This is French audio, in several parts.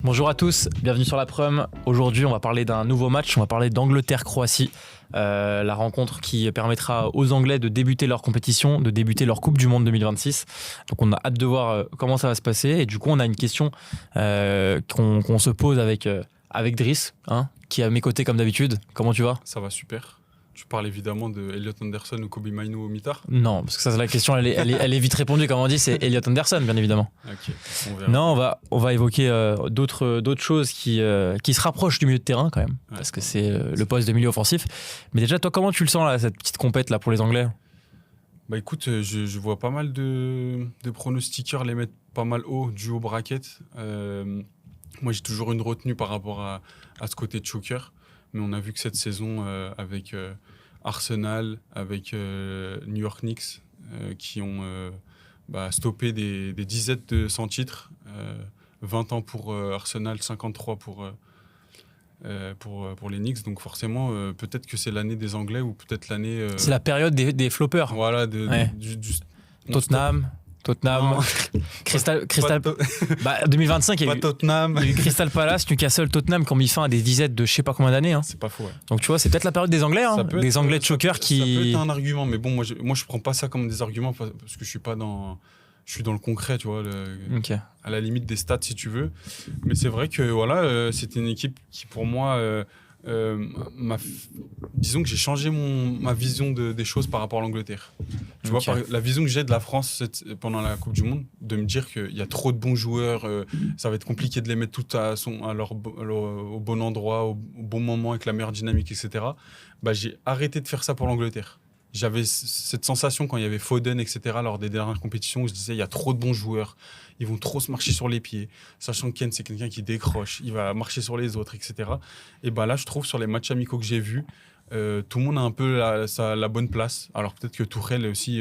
Bonjour à tous, bienvenue sur la Prum. Aujourd'hui, on va parler d'un nouveau match, on va parler d'Angleterre-Croatie. La rencontre qui permettra aux Anglais de débuter leur compétition, de débuter leur Coupe du Monde 2026. Donc on a hâte de voir comment ça va se passer. Et du coup, on a une question qu'on se pose avec Driss, qui est à mes côtés comme d'habitude. Comment tu vas ? Ça va super. Tu parles évidemment de Elliot Anderson ou Kobbie Mainoo au mitard ? Non, parce que ça, la question, elle est vite répondue. Comme on dit, c'est Elliot Anderson, bien évidemment. Ok, on verra. Non, on va évoquer d'autres choses qui se rapprochent du milieu de terrain quand même, parce que c'est le poste de milieu offensif. Mais déjà, toi, comment tu le sens là, cette petite compète là pour les Anglais ? Bah écoute, je vois pas mal de pronostiqueurs les mettre pas mal haut, dû au bracket. Moi, j'ai toujours une retenue par rapport à ce côté de choker. Mais on a vu que cette saison, avec Arsenal, avec New York Knicks, qui ont stoppé des dizaines de 100 titres, 20 ans pour Arsenal, 53 pour les Knicks. Donc forcément, peut-être que c'est l'année des Anglais ou peut-être l'année... C'est la période des floppers. Voilà, Tottenham, Crystal 2025, il y a eu Crystal Palace, Newcastle, Tottenham qui ont mis fin à des dizaines de je sais pas combien d'années. C'est pas faux, ouais. Donc tu vois, c'est peut-être la période des Anglais, des Anglais de choker qui... Ça peut être un argument, mais bon, moi je prends pas ça comme des arguments parce que je suis dans le concret, tu vois, à la limite des stats si tu veux. Mais c'est vrai que voilà, c'était une équipe qui pour moi... disons que j'ai changé ma vision des choses par rapport à l'Angleterre. Tu vois, la vision que j'ai de la France pendant la Coupe du Monde, de me dire qu'il y a trop de bons joueurs, ça va être compliqué de les mettre tous au bon endroit, au bon moment, avec la meilleure dynamique, etc. J'ai arrêté de faire ça pour l'Angleterre. J'avais cette sensation quand il y avait Foden, etc., lors des dernières compétitions, où je disais il y a trop de bons joueurs, ils vont trop se marcher sur les pieds, sachant que Kane, c'est quelqu'un qui décroche, il va marcher sur les autres, etc. Et là, je trouve, sur les matchs amicaux que j'ai vus, tout le monde a un peu la bonne place. Alors peut-être que Tuchel aussi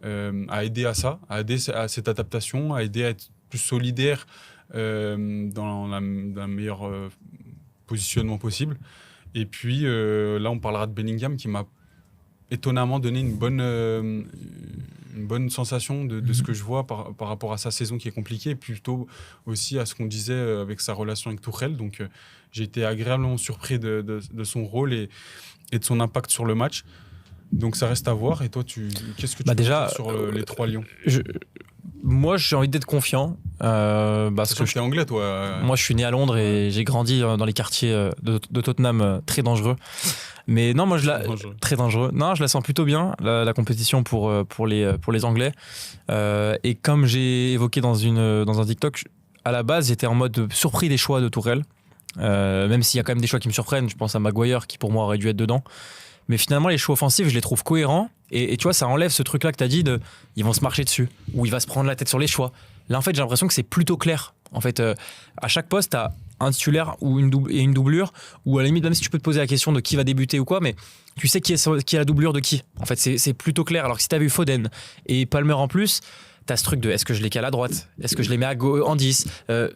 a aidé à ça, a aidé à cette adaptation, a aidé à être plus solidaire dans le meilleur positionnement possible. Et puis là, on parlera de Bellingham qui m'a étonnamment donné une bonne sensation de ce que je vois par rapport à sa saison qui est compliquée, et plutôt aussi à ce qu'on disait avec sa relation avec Tuchel. Donc j'ai été agréablement surpris de son rôle et de son impact sur le match. Donc ça reste à voir. Et toi, qu'est-ce que tu déjà, penses sur les trois Lions ? Moi, j'ai envie d'être confiant. Parce que t'es anglais, toi. Moi, je suis né à Londres et j'ai grandi dans les quartiers de Tottenham très dangereux. Mais non, moi, très dangereux. Non, je la sens plutôt bien, la compétition pour les Anglais. Et comme j'ai évoqué dans un TikTok, à la base, j'étais en mode surpris des choix de Tuchel. Même s'il y a quand même des choix qui me surprennent. Je pense à Maguire qui, pour moi, aurait dû être dedans. Mais finalement, les choix offensifs, je les trouve cohérents. Et tu vois, ça enlève ce truc-là que tu as dit ils vont se marcher dessus, ou il va se prendre la tête sur les choix. Là, en fait, j'ai l'impression que c'est plutôt clair. En fait, à chaque poste, tu as un titulaire ou une doublure, ou à la limite, même si tu peux te poser la question de qui va débuter ou quoi, mais tu sais qui est la doublure de qui. En fait, c'est plutôt clair. Alors que si tu as vu Foden et Palmer en plus, t'as ce truc de est-ce que je les cale à droite, est-ce que je les mets en 10, mais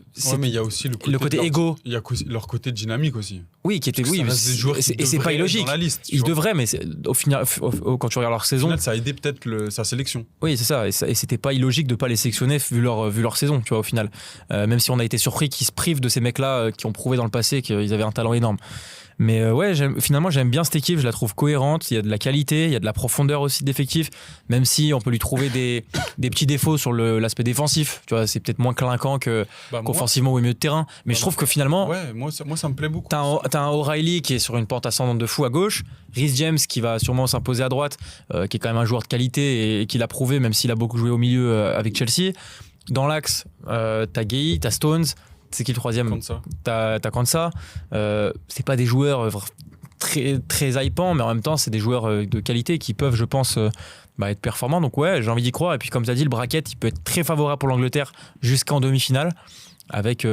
il y a aussi le côté égo. Il y a leur côté dynamique aussi. Oui, qui était et c'est pas illogique. Ils devraient, mais au final, quand tu regardes leur saison, au final, ça a aidé peut-être sa sélection. Oui, c'est ça, et c'était pas illogique de pas les sélectionner vu leur saison, tu vois, au final. Même si on a été surpris qu'ils se privent de ces mecs-là qui ont prouvé dans le passé qu'ils avaient un talent énorme. Mais finalement, j'aime bien cette équipe, je la trouve cohérente, il y a de la qualité, il y a de la profondeur aussi d'effectifs, même si on peut lui trouver des petits défauts sur l'aspect défensif. Tu vois, c'est peut-être moins clinquant qu'offensivement ou au milieu de terrain. Mais je trouve que finalement... Ouais, moi, ça me plaît beaucoup. T'as un O'Reilly qui est sur une pente ascendante de fou à gauche, Reece James qui va sûrement s'imposer à droite, qui est quand même un joueur de qualité et qui l'a prouvé, même s'il a beaucoup joué au milieu avec Chelsea. Dans l'axe, t'as Gueye, t'as Stones... C'est qui le troisième ? T'as Konsa. C'est pas des joueurs très, très hypants, mais en même temps, c'est des joueurs de qualité qui peuvent, je pense, être performants. Donc ouais, j'ai envie d'y croire. Et puis comme tu as dit, le bracket, il peut être très favorable pour l'Angleterre jusqu'en demi-finale, avec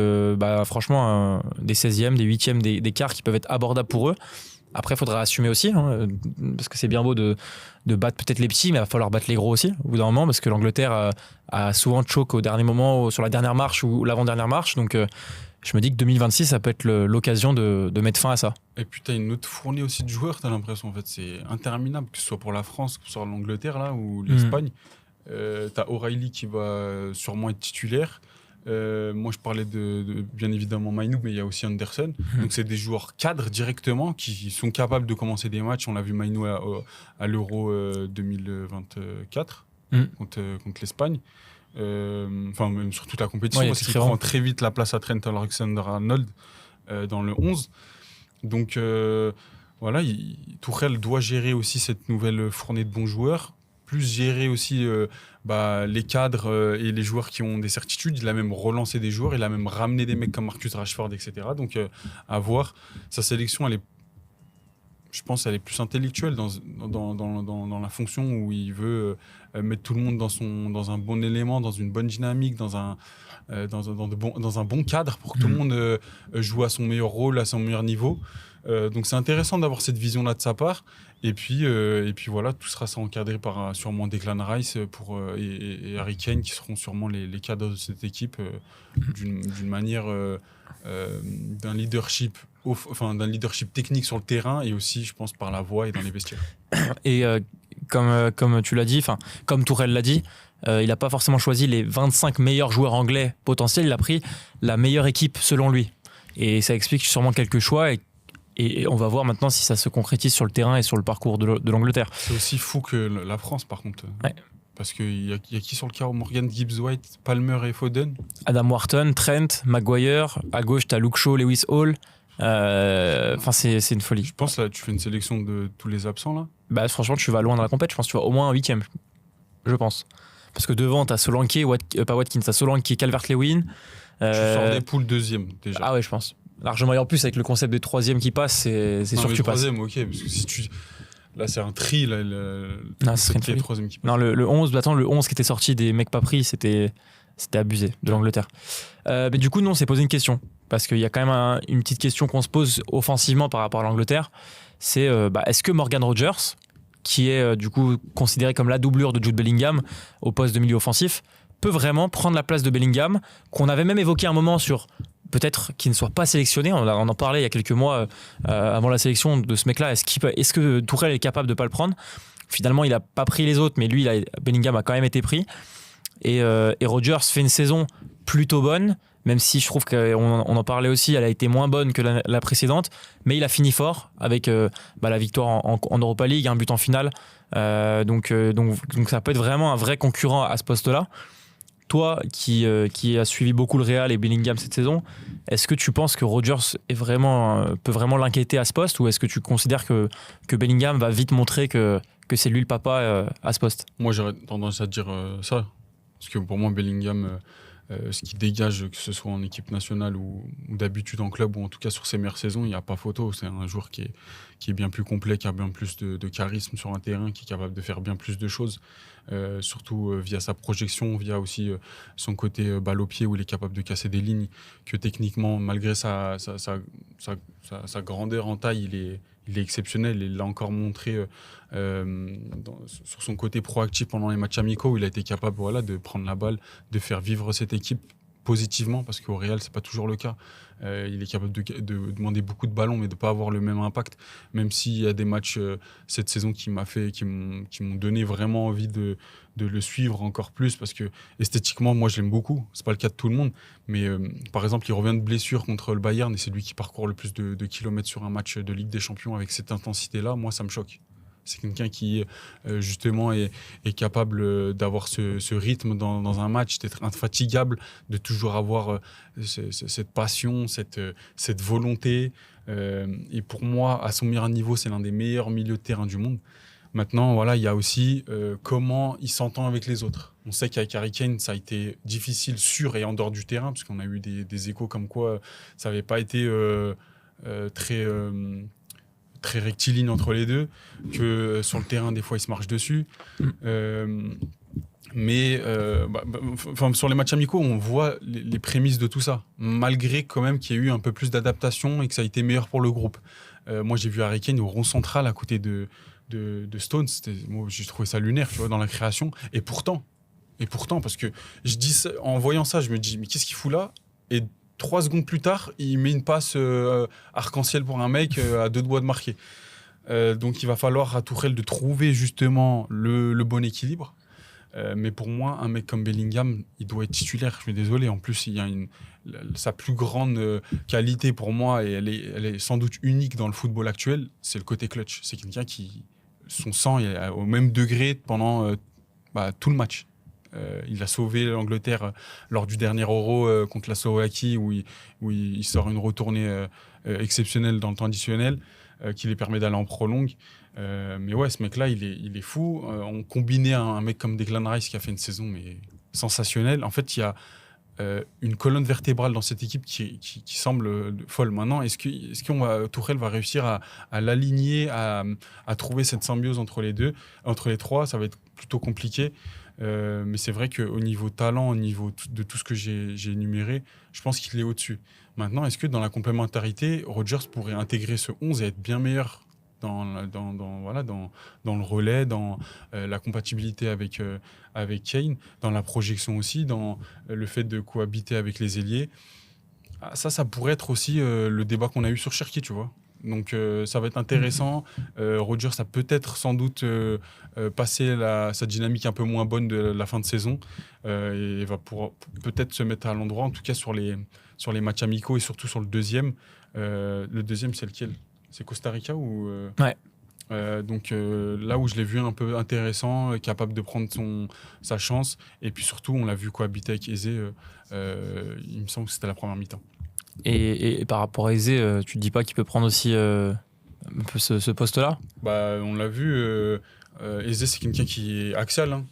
franchement des 16e, des 8e, des quarts qui peuvent être abordables pour eux. Après, il faudra assumer aussi, parce que c'est bien beau de battre peut-être les petits, mais il va falloir battre les gros aussi, au bout d'un moment, parce que l'Angleterre a souvent choke au dernier moment, sur la dernière marche ou l'avant-dernière marche. Donc, je me dis que 2026, ça peut être l'occasion de mettre fin à ça. Et puis, tu as une autre fournée aussi de joueurs, tu as l'impression. En fait, c'est interminable, que ce soit pour la France, que ce soit l'Angleterre là, ou l'Espagne. Tu as O'Reilly qui va sûrement être titulaire. Moi, je parlais bien évidemment Mainoo, mais il y a aussi Anderson. Donc, c'est des joueurs cadres directement qui sont capables de commencer des matchs. On l'a vu Mainoo à l'Euro 2024 contre l'Espagne. Enfin, même sur toute la compétition, parce qu'il prend très vite la place à Trent Alexander-Arnold dans le 11. Donc, voilà, Tuchel doit gérer aussi cette nouvelle fournée de bons joueurs, plus gérer aussi les cadres et les joueurs qui ont des certitudes. Il a même relancé des joueurs, il a même ramené des mecs comme Marcus Rashford, etc. Donc, à voir. Sa sélection, je pense qu'elle est plus intellectuelle dans la fonction où il veut mettre tout le monde dans un bon élément, dans une bonne dynamique, dans un bon cadre pour que tout le monde joue à son meilleur rôle, à son meilleur niveau. Donc c'est intéressant d'avoir cette vision-là de sa part. Et puis voilà, tout sera encadré par sûrement Declan Rice et Harry Kane qui seront sûrement les cadres de cette équipe d'une manière d'un leadership technique sur le terrain et aussi, je pense, par la voix et dans les vestiaires. Et comme tu l'as dit, comme Tourelle l'a dit, il n'a pas forcément choisi les 25 meilleurs joueurs anglais potentiels, il a pris la meilleure équipe selon lui. Et ça explique sûrement quelques choix et on va voir maintenant si ça se concrétise sur le terrain et sur le parcours de l'Angleterre. C'est aussi fou que la France, par contre. Ouais. Parce qu'il y a qui sur le carreau? Morgan, Gibbs-White, Palmer et Foden. Adam Wharton, Trent, Maguire. À gauche, tu as Luke Shaw, Lewis Hall. C'est une folie. Je pense là, tu fais une sélection de tous les absents là. Bah, franchement, tu vas loin dans la compète. Je pense que tu vas au moins un 8e. Je pense. Parce que devant, tu as Solanke, pas Watkins, tu as Solanke, Calvert-Lewin. Tu sors des poules 2e déjà. Ah ouais, je pense. Largement. Et en plus, avec le concept des 3e qui passe, c'est sûr que tu passes. 3e, ok. Parce que si tu. Là, c'est un tri. Là, non, ce serait une folie. 3e qui passe. Non, le 11, le 11 qui était sorti des mecs pas pris, c'était abusé de l'Angleterre. Mais du coup, nous, on s'est posé une question. Parce qu'il y a quand même une petite question qu'on se pose offensivement par rapport à l'Angleterre. C'est est-ce que Morgan Rogers, qui est du coup considéré comme la doublure de Jude Bellingham au poste de milieu offensif, peut vraiment prendre la place de Bellingham, qu'on avait même évoqué un moment sur peut-être qu'il ne soit pas sélectionné. On en parlait il y a quelques mois avant la sélection de ce mec-là. Est-ce que Tourelle est capable de ne pas le prendre? Finalement, il n'a pas pris les autres, mais lui, Bellingham a quand même été pris. Et Rogers fait une saison plutôt bonne, même si je trouve qu'on en parlait aussi, elle a été moins bonne que la précédente, mais il a fini fort avec la victoire en Europa League, un but en finale. Donc ça peut être vraiment un vrai concurrent à ce poste-là. Toi, qui a suivi beaucoup le Real et Bellingham cette saison, est-ce que tu penses que Rogers peut vraiment l'inquiéter à ce poste, ou est-ce que tu considères que Bellingham va vite montrer que c'est lui le papa à ce poste? Moi, j'aurais tendance à dire ça. Parce que pour moi, Bellingham, ce qui dégage, que ce soit en équipe nationale ou d'habitude en club, ou en tout cas sur ses meilleures saisons, il n'y a pas photo. C'est un joueur qui est bien plus complet, qui a bien plus de charisme sur un terrain, qui est capable de faire bien plus de choses, surtout via sa projection, via aussi son côté balle au pied, où il est capable de casser des lignes, que techniquement, malgré sa grandeur en taille, il est exceptionnel. Il l'a encore montré sur son côté proactif pendant les matchs amicaux, où il a été capable de prendre la balle, de faire vivre cette équipe positivement, parce qu'au Real, c'est pas toujours le cas. Il est capable de demander beaucoup de ballons, mais de pas avoir le même impact. Même s'il y a des matchs cette saison qui m'ont donné vraiment envie de le suivre encore plus, parce que esthétiquement, moi, je l'aime beaucoup. C'est pas le cas de tout le monde, mais par exemple, il revient de blessure contre le Bayern et c'est lui qui parcourt le plus de kilomètres sur un match de Ligue des Champions avec cette intensité-là. Moi, ça me choque. C'est quelqu'un qui, justement, est capable d'avoir ce rythme dans un match, d'être infatigable, de toujours avoir cette passion, cette volonté. Et pour moi, à son meilleur niveau, c'est l'un des meilleurs milieux de terrain du monde. Maintenant, voilà, il y a aussi comment il s'entend avec les autres. On sait qu'avec Harry Kane, ça a été difficile sur et en dehors du terrain, parce qu'on a eu des échos comme quoi ça n'avait pas été très rectiligne entre les deux, que sur le terrain, des fois, ils se marchent dessus. Mais sur les matchs amicaux, on voit les prémices de tout ça, malgré quand même qu'il y ait eu un peu plus d'adaptation et que ça a été meilleur pour le groupe. Moi, j'ai vu Harry Kane au rond central à côté de Stones. Moi, j'ai trouvé ça lunaire, tu vois, dans la création. Et pourtant, parce que en voyant ça, je me dis, mais qu'est-ce qu'il fout là? Et 3 secondes plus tard, il met une passe arc-en-ciel pour un mec à 2 doigts de marquer. Donc il va falloir à Tuchel de trouver justement le bon équilibre. Mais pour moi, un mec comme Bellingham, il doit être titulaire. Je suis désolé. En plus, il y a sa plus grande qualité pour moi, et elle est sans doute unique dans le football actuel, c'est le côté clutch. C'est quelqu'un qui, son sang est au même degré pendant tout le match. Il a sauvé l'Angleterre lors du dernier Euro contre la Slovaquie, où il sort une retournée exceptionnelle dans le temps additionnel, qui lui permet d'aller en prolongue. Mais ouais, ce mec-là, il est fou. On combinait un mec comme Declan Rice qui a fait une saison mais sensationnelle. En fait, il y a une colonne vertébrale dans cette équipe qui semble folle. Maintenant, Tuchel va réussir à l'aligner, à trouver cette symbiose entre les trois? Ça va être plutôt compliqué. Mais c'est vrai qu'au niveau talent, au niveau de tout ce que j'ai énuméré, je pense qu'il est au-dessus. Maintenant, est-ce que dans la complémentarité, Rodgers pourrait intégrer ce 11 et être bien meilleur dans le relais, dans la compatibilité avec Kane, dans la projection aussi, dans le fait de cohabiter avec les ailiers? Ça pourrait être aussi le débat qu'on a eu sur Cherki, tu vois. Donc ça va être intéressant. Rodgers a peut-être sans doute passé sa dynamique un peu moins bonne de la fin de saison, et va peut-être se mettre à l'endroit, en tout cas sur les matchs amicaux et surtout sur le deuxième. Le deuxième, c'est lequel? C'est Costa Rica ou Ouais. Donc là où je l'ai vu un peu intéressant, capable de prendre sa chance, et puis surtout on l'a vu cohabiter avec Eze. Il me semble que c'était la première mi-temps. Et par rapport à Eze, tu te dis pas qu'il peut prendre aussi un peu ce poste-là? On l'a vu, Eze, c'est quelqu'un qui est axial. Hein.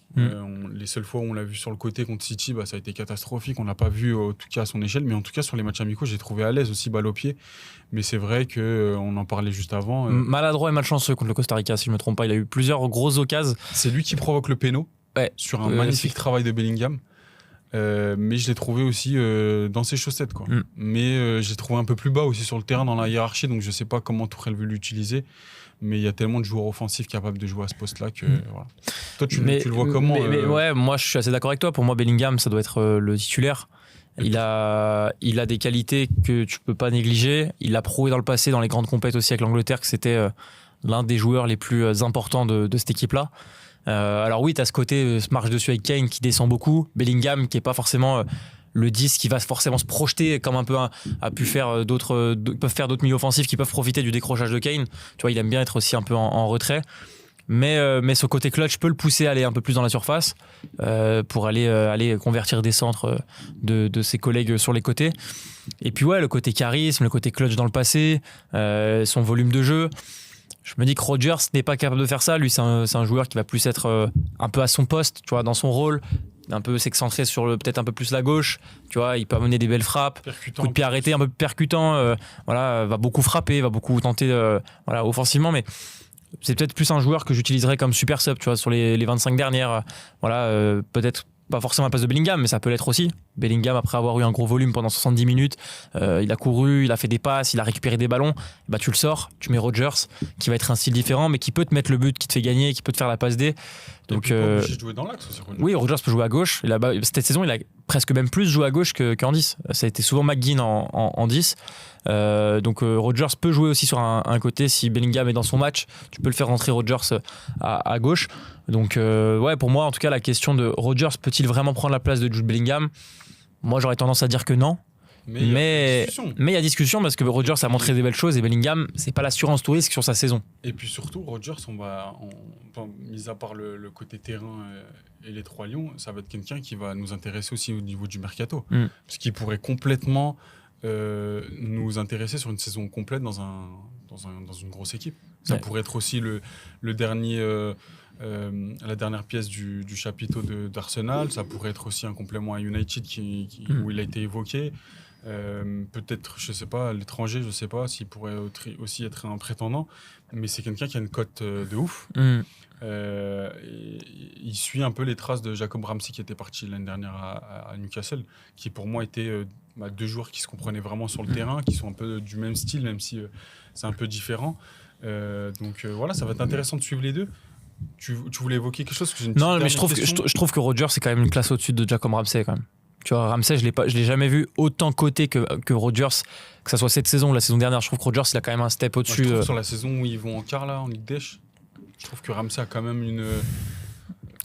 Les seules fois où on l'a vu sur le côté contre City, ça a été catastrophique. On l'a pas vu, en tout cas à son échelle, mais en tout cas sur les matchs amicaux, j'ai trouvé à l'aise aussi, balle au pied. Mais c'est vrai qu'on en parlait juste avant. Maladroit et malchanceux contre le Costa Rica, si je me trompe pas. Il a eu plusieurs grosses occasions. C'est lui qui provoque le péno, sur un magnifique travail de Bellingham. Mais je l'ai trouvé aussi dans ses chaussettes, quoi. Mais je l'ai trouvé un peu plus bas aussi sur le terrain dans la hiérarchie, donc je sais pas comment Tuchel veut l'utiliser, mais il y a tellement de joueurs offensifs capables de jouer à ce poste-là que voilà. Toi tu le vois comment? Ouais, moi je suis assez d'accord avec toi. Pour moi, Bellingham, ça doit être le titulaire. Il a des qualités que tu peux pas négliger. Il a prouvé dans le passé, dans les grandes compétitions aussi avec l'Angleterre, que c'était l'un des joueurs les plus importants de cette équipe-là. Alors oui, tu as ce côté, se marche dessus avec Kane qui descend beaucoup, Bellingham qui est pas forcément le 10 qui va forcément se projeter comme un peu a pu faire peuvent faire d'autres milieux offensifs qui peuvent profiter du décrochage de Kane. Tu vois, il aime bien être aussi un peu en retrait. Mais ce côté clutch peut le pousser à aller un peu plus dans la surface pour aller convertir des centres de ses collègues sur les côtés. Et puis ouais, le côté charisme, le côté clutch dans le passé, son volume de jeu. Je me dis que Rodgers n'est pas capable de faire ça. Lui, c'est un joueur qui va plus être un peu à son poste, tu vois, dans son rôle, un peu s'excentrer sur peut-être un peu plus la gauche. Tu vois, il peut amener des belles frappes, coup de pied arrêté, un peu percutant. Va beaucoup frapper, va beaucoup tenter offensivement, mais c'est peut-être plus un joueur que j'utiliserais comme super sub, tu vois, sur les 25 dernières. Peut-être pas forcément à la place de Bellingham, mais ça peut l'être aussi. Bellingham, après avoir eu un gros volume pendant 70 minutes, il a couru, il a fait des passes, il a récupéré des ballons. Tu le sors, tu mets Rodgers, qui va être un style différent, mais qui peut te mettre le but, qui te fait gagner, qui peut te faire la passe D. Donc, pas obligé de jouer dans l'axe aussi, Rodgers. Oui, Rodgers peut jouer à gauche. Cette saison, il a presque même plus joué à gauche qu'en 10. Ça a été souvent McGinn en 10. Donc Rodgers peut jouer aussi sur un côté. Si Bellingham est dans son match, tu peux le faire rentrer Rodgers à gauche. Donc pour moi, en tout cas, la question de Rodgers, peut-il vraiment prendre la place de Jude Bellingham? Moi, j'aurais tendance à dire que non. Mais il y a discussion parce que Rodgers a montré des belles choses et Bellingham, c'est pas l'assurance tout risque sur sa saison. Et puis surtout, Rodgers, mis à part le côté terrain et les 3 lions, ça va être quelqu'un qui va nous intéresser aussi au niveau du mercato. Parce qu'il pourrait complètement nous intéresser sur une saison complète dans une grosse équipe. Ça pourrait être aussi le dernier... la dernière pièce du chapiteau d'Arsenal. Ça pourrait être aussi un complément à United où il a été évoqué. Peut-être, je sais pas, à l'étranger, je sais pas s'il pourrait aussi être un prétendant, mais c'est quelqu'un qui a une cote de ouf. Il suit un peu les traces de Jacob Ramsey qui était parti l'année dernière à Newcastle, qui pour moi étaient 2 joueurs qui se comprenaient vraiment sur le terrain, qui sont un peu du même style, même si c'est un peu différent. Ça va être intéressant de suivre les deux. Tu voulais évoquer quelque chose? Non, mais je trouve que Rodgers c'est quand même une classe au-dessus de Jacob Ramsey quand même. Tu vois, Ramsey, je l'ai jamais vu autant coté que Rodgers, que ça soit cette saison ou la saison dernière. Je trouve que Rodgers il a quand même un step au-dessus. Moi, je trouve sur la saison où ils vont en quart là, en Ligue des, je trouve que Ramsey a quand même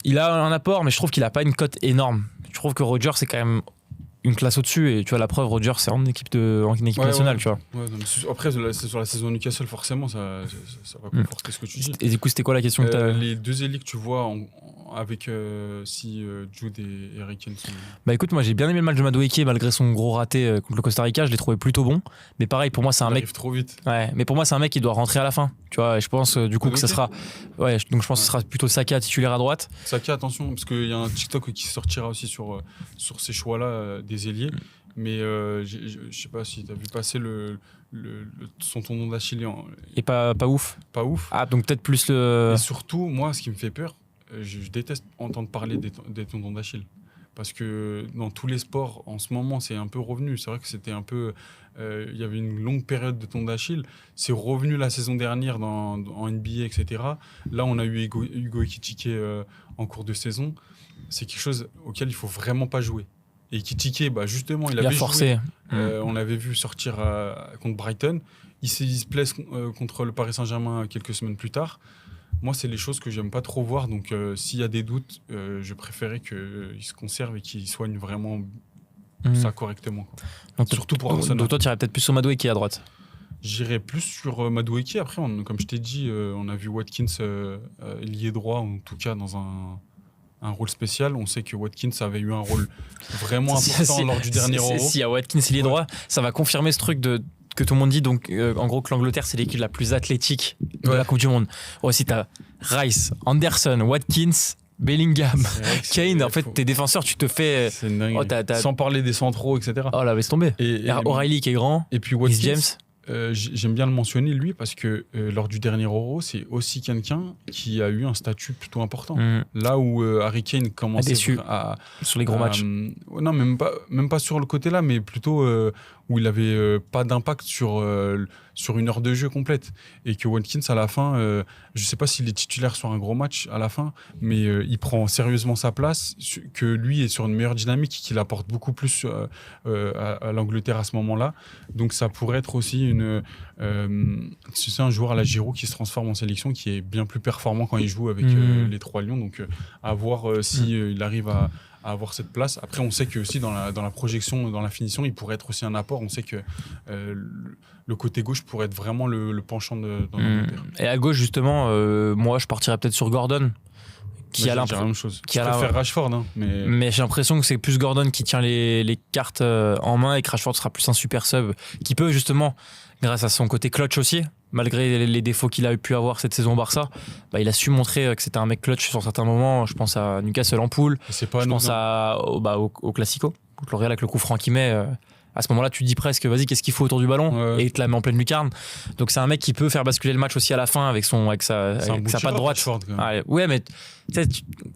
Il a un apport, mais je trouve qu'il a pas une cote énorme. Je trouve que Rodgers, c'est quand même une classe au-dessus, et tu vois, la preuve, Rodgers, c'est en équipe nationale, tu vois. Ouais, non, après, c'est sur la saison de Newcastle, forcément, ça va conforter ce que tu dis. Et du coup, c'était quoi la question que t'as... Les deux ailiers que tu vois avec si Jude et Harry Kane sont... Bah écoute, moi j'ai bien aimé le match de Madueke malgré son gros raté contre le Costa Rica, je l'ai trouvé plutôt bon. Mais pareil, pour moi c'est un mec... arrive trop vite. Ouais, mais pour moi c'est un mec qui doit rentrer à la fin. Tu vois, et je pense du coup que ça sera... Ouais, donc je pense que ce sera plutôt Saka titulaire à droite. Saka, attention, parce qu'il y a un TikTok qui sortira aussi sur ces choix-là des ailiers. Mais je sais pas si tu as vu passer son tendon d'Achille. Et pas ouf. Pas ouf. Ah, donc peut-être plus le... Et surtout, moi, ce qui me fait peur, je déteste entendre parler des tendons d'Achille. Parce que dans tous les sports, en ce moment, c'est un peu revenu. C'est vrai que c'était un peu... Il y avait une longue période de tendon d'Achille. C'est revenu la saison dernière en NBA, etc. Là, on a eu Hugo Ekitike en cours de saison. C'est quelque chose auquel il faut vraiment pas jouer. Et Ekitike, justement, il avait forcé. On l'avait vu sortir contre Brighton. Il se blesse contre le Paris Saint-Germain quelques semaines plus tard. Moi, c'est les choses que j'aime pas trop voir. Donc, s'il y a des doutes, je préférais qu'il se conserve et qu'il soigne vraiment ça correctement. Quoi. Donc, surtout pour Arsenal. Donc toi, tu irais peut-être plus sur Madueke à droite. J'irais plus sur Madueke. Après, comme je t'ai dit, on a vu Watkins lié droit, en tout cas dans un rôle spécial. On sait que Watkins avait eu un rôle vraiment important lors du dernier Euro. Si y a Watkins lié droit, ça va confirmer ce truc que tout le monde dit, donc en gros que l'Angleterre c'est l'équipe la plus athlétique de la Coupe du Monde. Aussi t'as Rice, Anderson, Watkins, Bellingham, Kane. En fait tes défenseurs tu te fais... C'est dingue. Sans parler des centraux, etc. Oh là laisse tomber. Et O'Reilly qui est grand. Et puis Watkins, James. J'aime bien le mentionner lui parce que lors du dernier Euro c'est aussi quelqu'un qui a eu un statut plutôt important. Là où Harry Kane commençait sur les gros matchs. Non, même pas sur le côté là, mais plutôt où il avait pas d'impact sur une heure de jeu complète, et que Watkins à la fin, je sais pas s'il est titulaire sur un gros match à la fin, mais il prend sérieusement sa place, que lui est sur une meilleure dynamique, qu'il apporte beaucoup plus à l'Angleterre à ce moment-là. Donc ça pourrait être aussi un joueur à la Giroud qui se transforme en sélection, qui est bien plus performant quand il joue avec les Trois Lions. Donc à voir si il arrive à avoir cette place. Après, on sait que aussi dans la projection, dans la finition, il pourrait être aussi un apport. On sait que le côté gauche pourrait être vraiment le penchant dans l'Angleterre. Et à gauche, justement, moi, je partirais peut-être sur Gordon. Qui a la même chose. Qui a préfère Rashford, hein, mais j'ai l'impression que c'est plus Gordon qui tient les cartes en main, et que Rashford sera plus un super sub qui peut justement, grâce à son côté clutch aussi, malgré les défauts qu'il a pu avoir cette saison au Barça, il a su montrer que c'était un mec clutch sur certains moments. Je pense à Newcastle en poule, je pense au Classico, contre le Real avec le coup franc qu'il met. À ce moment-là, tu te dis presque, vas-y, qu'est-ce qu'il faut autour du ballon, et il te la met en pleine lucarne. Donc c'est un mec qui peut faire basculer le match aussi à la fin avec sa patte droite. Ouais, mais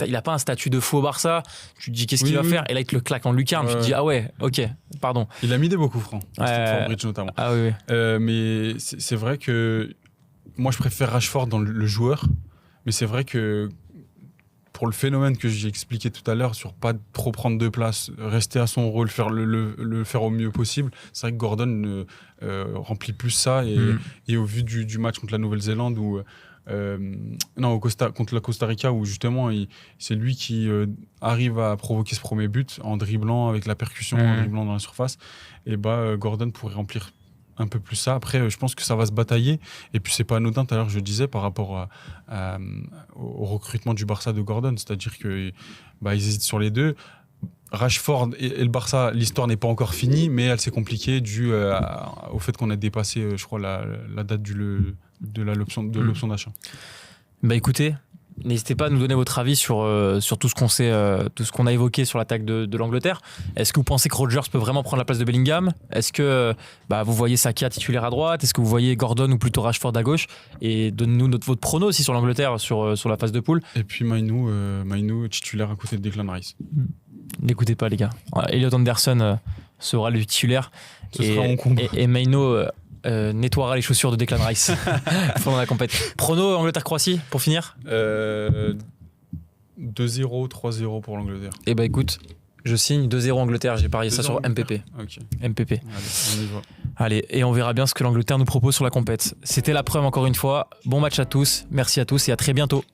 il a pas un statut de fou au Barça. Tu te dis qu'est-ce qu'il va faire, et là il te le claque en lucarne. Tu te dis ah ouais, ok, pardon. Il a mis des beaux coups francs, Bridge notamment. Ah oui. Mais c'est vrai que moi je préfère Rashford dans le joueur, mais c'est vrai que pour le phénomène que j'ai expliqué tout à l'heure, sur pas trop prendre de place, rester à son rôle, faire le faire au mieux possible, c'est vrai que Gordon remplit plus ça. Et au vu du match contre la Nouvelle-Zélande, contre la Costa Rica, où justement c'est lui qui arrive à provoquer ce premier but en dribblant avec la percussion, en dribblant dans la surface, et Gordon pourrait remplir un peu plus ça. Après, je pense que ça va se batailler. Et puis, c'est pas anodin, tout à l'heure, je disais, par rapport au recrutement du Barça de Gordon. C'est-à-dire qu'ils hésitent sur les deux. Rashford et le Barça, l'histoire n'est pas encore finie, mais elle s'est compliquée dû au fait qu'on a dépassé, je crois, la date de l'option d'achat. Écoutez, n'hésitez pas à nous donner votre avis sur tout ce qu'on a évoqué sur l'attaque de l'Angleterre. Est-ce que vous pensez que Rodgers peut vraiment prendre la place de Bellingham ? Est-ce que vous voyez Saka titulaire à droite ? Est-ce que vous voyez Gordon ou plutôt Rashford à gauche ? Et donnez-nous votre prono aussi sur l'Angleterre, sur la phase de poule. Et puis Mainoo titulaire à côté de Declan Rice. N'écoutez pas les gars. Elliot Anderson sera le titulaire. Et Mainoo nettoiera les chaussures de Declan Rice pendant la compétition. Prono Angleterre-Croatie pour finir. 2-0, 3-0 pour l'Angleterre. Et écoute, je signe 2-0 Angleterre. J'ai parié ça sur MPP. Okay. MPP. Allez, on y va. Allez, et on verra bien ce que l'Angleterre nous propose sur la compète. C'était la preuve encore une fois. Bon match à tous. Merci à tous et à très bientôt.